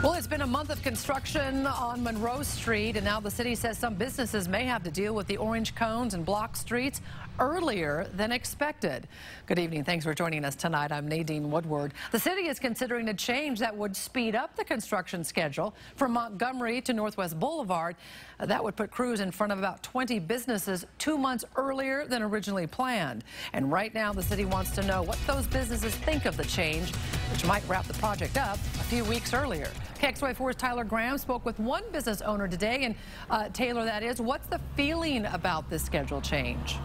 Well, it's been a month of construction on Monroe Street, and now the city says some businesses may have to deal with the orange cones and blocked streets earlier than expected. Good evening. Thanks for joining us tonight. I'm Nadine Woodward. The city is considering a change that would speed up the construction schedule from Montgomery to Northwest Boulevard. That would put crews in front of about 20 businesses 2 months earlier than originally planned. And right now, the city wants to know what those businesses think of the change, which might wrap the project up a few weeks earlier. KXLY4's Tyler Graham spoke with one business owner today, and Taylor, that is, what's the feeling about this schedule change?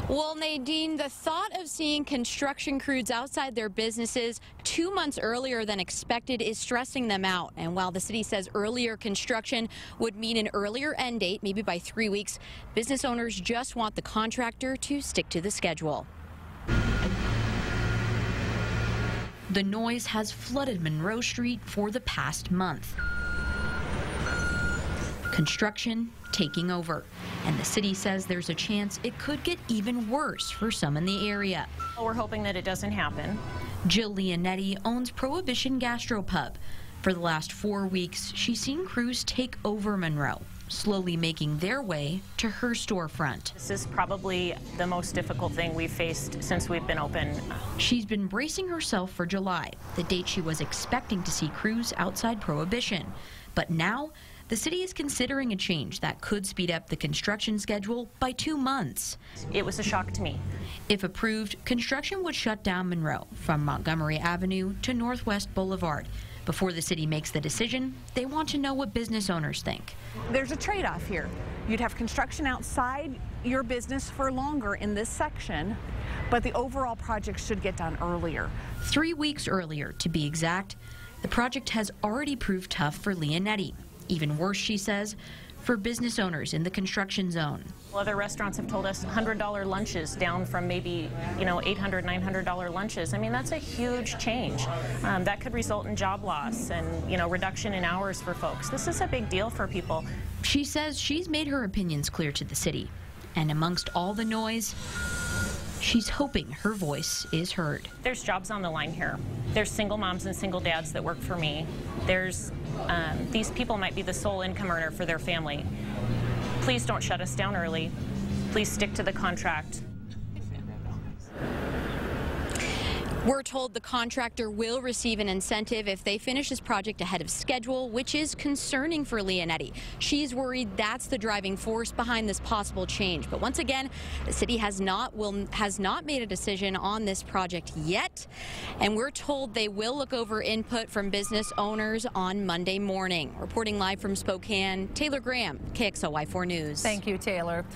Well, Nadine, the thought of seeing construction crews outside their businesses 2 months earlier than expected is stressing them out. And while the city says earlier construction would mean an earlier end date, maybe by 3 weeks, business owners just want the contractor to stick to the schedule. The noise has flooded Monroe Street for the past month. Construction taking over, and the city says there's a chance it could get even worse for some in the area. We're hoping that it doesn't happen. Jill Leonetti owns Prohibition Gastropub. For the last 4 weeks, she's seen crews take over Monroe, slowly making their way to her storefront. This is probably the most difficult thing we've faced since we've been open. She's been bracing herself for July, the date she was expecting to see crews outside Prohibition. But now, the city is considering a change that could speed up the construction schedule by 2 months. It was a shock to me. If approved, construction would shut down Monroe from Montgomery Avenue to Northwest Boulevard. Before the city makes the decision, they want to know what business owners think. There's a trade-off here. You'd have construction outside your business for longer in this section, but the overall project should get done earlier. 3 weeks earlier, to be exact. The project has already proved tough for Leonetti. Even worse, she says, for business owners in the construction zone. Other restaurants have told us $100 lunches down from maybe, $800, $900 lunches. I mean, that's a huge change. That could result in job loss and, reduction in hours for folks. This is a big deal for people. She says she's made her opinions clear to the city. And amongst all the noise, she's hoping her voice is heard. There's jobs on the line here. There's single moms and single dads that work for me. These people might be the sole income earner for their family. Please don't shut us down early. Please stick to the contract. We're told the contractor will receive an incentive if they finish this project ahead of schedule, which is concerning for Leonetti. She's worried that's the driving force behind this possible change. But once again, the city has not made a decision on this project yet, and we're told they will look over input from business owners on Monday morning. Reporting live from Spokane, Taylor Graham, KXLY4 News. Thank you, Taylor.